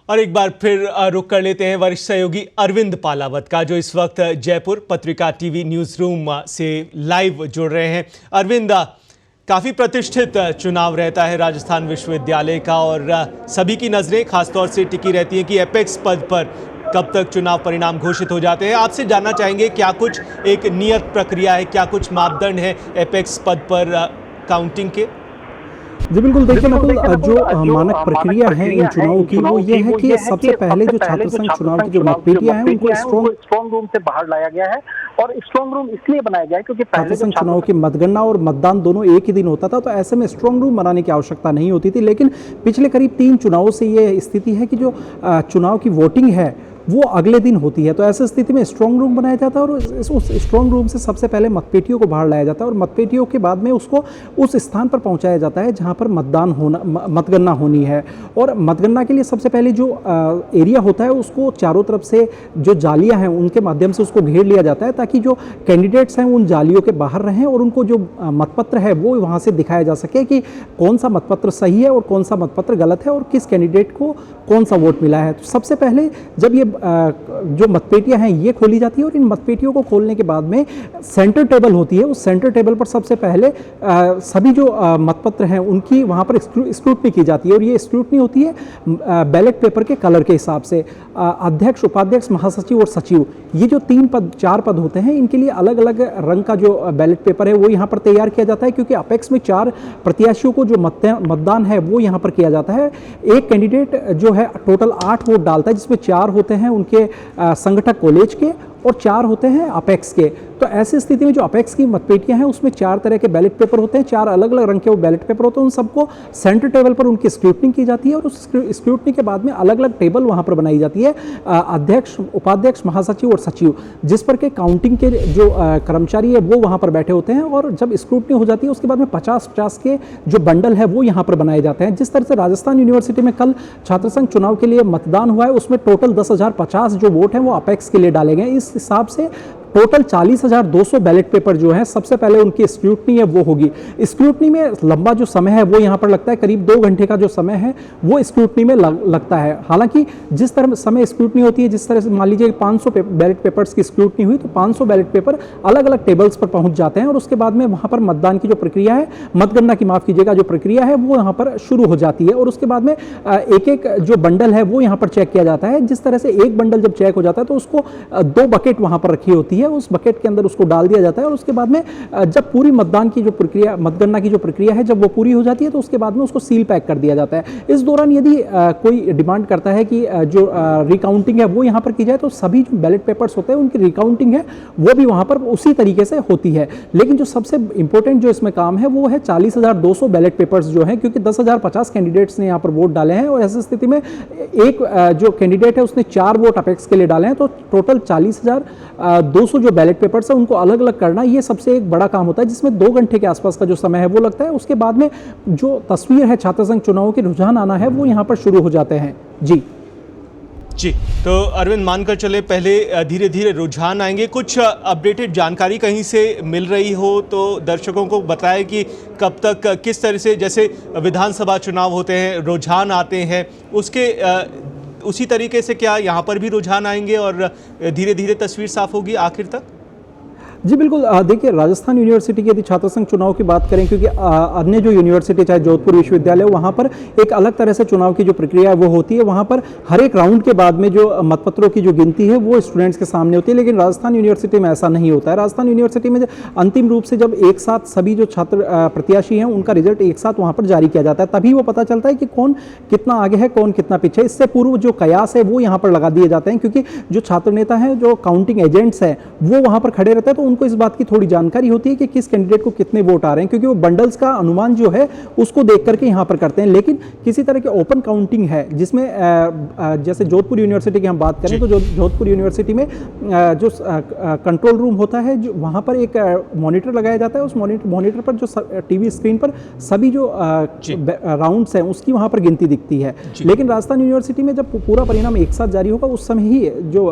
और एक बार फिर रुक कर लेते हैं वरिष्ठ सहयोगी अरविंद पालावत का, जो इस वक्त जयपुर पत्रिका टीवी न्यूज रूम से लाइव जुड़ रहे हैं। अरविंद, काफी प्रतिष्ठित चुनाव रहता है राजस्थान विश्वविद्यालय का और सभी की नजरें खासतौर से टिकी रहती हैं कि एपेक्स पद पर कब तक चुनाव परिणाम घोषित हो जाते हैं। आपसे जानना चाहेंगे क्या कुछ एक नियत प्रक्रिया है, क्या कुछ मापदंड है एपेक्स पद पर काउंटिंग के? जी बिल्कुल, देखिए नकुल, जो मानक प्रक्रिया है इन चुनावों की वो ये है कि सबसे पहले जो छात्र संघ चुनाव की जो मतपेटियां हैं उनको स्ट्रॉन्ग रूम से बाहर लाया गया है। और स्ट्रॉन्ग रूम इसलिए बनाया गया है क्योंकि छात्र संघ चुनाव की मतगणना और मतदान दोनों एक ही दिन होता था, तो ऐसे में स्ट्रॉन्ग रूम बनाने की आवश्यकता नहीं होती थी। लेकिन पिछले करीब 3 चुनावों से ये स्थिति है कि जो चुनाव की वोटिंग है वो अगले दिन होती है, तो ऐसी स्थिति में स्ट्रॉन्ग रूम बनाया जाता है और उस स्ट्रॉन्ग रूम से सबसे पहले मतपेटियों को बाहर लाया जाता है और मतपेटियों के बाद में उसको उस स्थान पर पहुंचाया जाता है जहां पर मतगणना होनी है। और मतगणना के लिए सबसे पहले जो एरिया होता है उसको चारों तरफ से जो जालियां हैं उनके माध्यम से उसको घेर लिया जाता है, ताकि जो कैंडिडेट्स हैं उन जालियों के बाहर रहें और उनको जो मतपत्र है वो वहाँ से दिखाया जा सके कि कौन सा मतपत्र सही है और कौन सा मतपत्र गलत है और किस कैंडिडेट को कौन सा वोट मिला है। तो सबसे पहले जब ये जो मतपेटियां हैं ये खोली जाती है और इन मतपेटियों को खोलने के बाद में सेंटर टेबल होती है, उस सेंटर टेबल पर सबसे पहले सभी जो मतपत्र हैं उनकी वहाँ पर स्क्रूटनी की जाती है और ये स्क्रूटनी होती है बैलेट पेपर के कलर के हिसाब से। अध्यक्ष, उपाध्यक्ष, महासचिव और सचिव, ये जो 4 पद होते हैं इनके लिए अलग अलग रंग का जो बैलेट पेपर है वो यहाँ पर तैयार किया जाता है, क्योंकि अपेक्स में 4 प्रत्याशियों को जो मतदान है वो यहाँ पर किया जाता है। एक कैंडिडेट जो है टोटल 8 वोट डालता है, जिसमें 4 होते हैं उनके संगठक कॉलेज के और 4 होते हैं अपेक्स के। तो ऐसी स्थिति में जो अपेक्स की मतपेटियां हैं उसमें 4 तरह के बैलेट पेपर होते हैं, 4 अलग अलग रंग के वो बैलेट पेपर होते हैं। उन सबको सेंटर टेबल पर उनकी स्क्रूटनी की जाती है और उस स्क्रूटनी के बाद में अलग अलग टेबल वहां पर बनाई जाती है, अध्यक्ष, उपाध्यक्ष, महासचिव और सचिव, जिस पर के काउंटिंग के जो कर्मचारी है वो वहां पर बैठे होते हैं। और जब स्क्रूटनी हो जाती है उसके बाद में 50-50 के जो बंडल है वो यहाँ पर बनाए जाते हैं। जिस तरह से राजस्थान यूनिवर्सिटी में कल छात्र संघ चुनाव के लिए मतदान हुआ है उसमें टोटल 10,050 जो वोट हैं वो अपेक्स के लिए डाले गए। इस हिसाब से टोटल 40,200 बैलेट पेपर जो है सबसे पहले उनकी स्क्रूटनी है वो होगी। स्क्रूटनी में लंबा जो समय है वो यहाँ पर लगता है, करीब 2 घंटे का जो समय है वो स्क्रूटनी में लगता है। हालांकि जिस तरह समय स्क्रूटनी होती है, जिस तरह से मान लीजिए 500 बैलेट पेपर्स की स्क्रूटनी हुई तो 500 बैलेट पेपर अलग अलग टेबल्स पर पहुंच जाते हैं और उसके बाद में वहाँ पर मतदान की जो प्रक्रिया है, मतगणना की माफ कीजिएगा जो प्रक्रिया है वो यहाँ पर शुरू हो जाती है। और उसके बाद में एक एक जो बंडल है वो यहाँ पर चेक किया जाता है। जिस तरह से एक बंडल जब चेक हो जाता है तो उसको 2 बकेट वहाँ पर रखी होती है, उस बकेट के अंदर उसको डाल दिया जाता है और उसके बाद में जब पूरी मतदान की जो प्रक्रिया, मतगणना की जो प्रक्रिया है जब वो पूरी हो जाती है तो उसके बाद में उसको सील पैक कर दिया जाता है। इस दौरान यदि कोई डिमांड करता है कि जो रिकाउंटिंग है वो यहाँ पर की जाए तो सभी जो बैलेट पेपर्स होते हैं उनकी रिकाउंटिंग है वो भी वहाँ पर उसी तरीके से होती है। लेकिन जो सबसे इंपॉर्टेंट जो इसमें काम है वो है 40,200 बैलेट पेपर्स जो है, क्योंकि 10,050 कैंडिडेट्स ने यहाँ पर वोट डाले हैं और ऐसी स्थिति में एक जो कैंडिडेट है उसने 4 वोट अपेक्स के लिए डाले हैं, तो टोटल 40,200 जो बैलेट पेपर्स है उनको अलग अलग करना ये सबसे एक बड़ा काम होता है, जिसमें 2 घंटे के आसपास का जो समय है वो लगता है। उसके बाद में जो तस्वीर है छात्र संघ चुनावों के रुझान आना है वो यहाँ पर शुरू हो जाते हैं। जी, तो अरविंद, मानकर चले पहले धीरे धीरे रुझान आएंगे। कुछ अपडेटेड जानकारी कहीं से मिल रही हो तो दर्शकों को बताएं कि कब तक किस तरह से, जैसे विधानसभा चुनाव होते हैं रुझान आते हैं, उसके उसी तरीके से क्या यहाँ पर भी रुझान आएंगे और धीरे धीरे तस्वीर साफ होगी आखिर तक? जी बिल्कुल, देखिए राजस्थान यूनिवर्सिटी की यदि छात्र संघ चुनाव की बात करें, क्योंकि अन्य जो यूनिवर्सिटी चाहे जोधपुर विश्वविद्यालय वहाँ पर एक अलग तरह से चुनाव की जो प्रक्रिया है वो होती है। वहाँ पर हर एक राउंड के बाद में जो मतपत्रों की जो गिनती है वो स्टूडेंट्स के सामने होती है, लेकिन राजस्थान यूनिवर्सिटी में ऐसा नहीं होता है। राजस्थान यूनिवर्सिटी में अंतिम रूप से जब एक साथ सभी जो छात्र प्रत्याशी हैं उनका रिजल्ट एक साथ वहाँ पर जारी किया जाता है, तभी वो पता चलता है कि कौन कितना आगे है, कौन कितना पीछे। इससे पूर्व जो कयास है वो यहाँ पर लगा दिए जाते हैं, क्योंकि जो छात्र नेता हैं, जो काउंटिंग एजेंट्स हैं वो वहाँ पर खड़े रहते हैं, तो उनको इस बात की थोड़ी जानकारी होती है कि किस कैंडिडेट को कितने वोट आ रहे हैं, क्योंकि वो बंडल्स का अनुमान जो है उसको देख करके यहाँ पर करते हैं। लेकिन किसी तरह की ओपन काउंटिंग है जिसमें जैसे जोधपुर यूनिवर्सिटी की हम बात करें तो जोधपुर यूनिवर्सिटी में जो कंट्रोल रूम होता है, जो वहाँ पर एक मॉनिटर लगाया जाता है, उस मॉनिटर पर जो टीवी स्क्रीन पर सभी जो राउंड्स हैं उसकी वहाँ पर गिनती दिखती है। लेकिन राजस्थान यूनिवर्सिटी में जब पूरा परिणाम एक साथ जारी होगा उस समय ही जो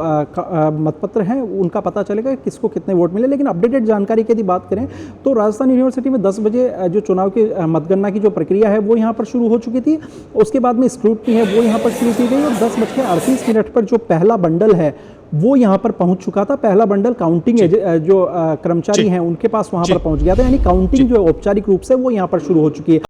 मतपत्र हैं उनका पता चलेगा किसको कितने वोट मिले। चले, लेकिन अपडेटेड जानकारी की यदि बात करें तो राजस्थान यूनिवर्सिटी में 10 बजे जो चुनाव की मतगणना की जो प्रक्रिया है वो यहाँ पर शुरू हो चुकी थी। उसके बाद में स्क्रूटनी है वो यहाँ पर शुरू की गई और 10:38 पर जो पहला बंडल है वो यहाँ पर पहुंच चुका था। पहला बंडल काउंटिंग जो कर्मचारी हैं उनके पास वहां पर पहुंच गया था, यानी काउंटिंग जो औपचारिक रूप से वो यहाँ पर शुरू हो चुकी है।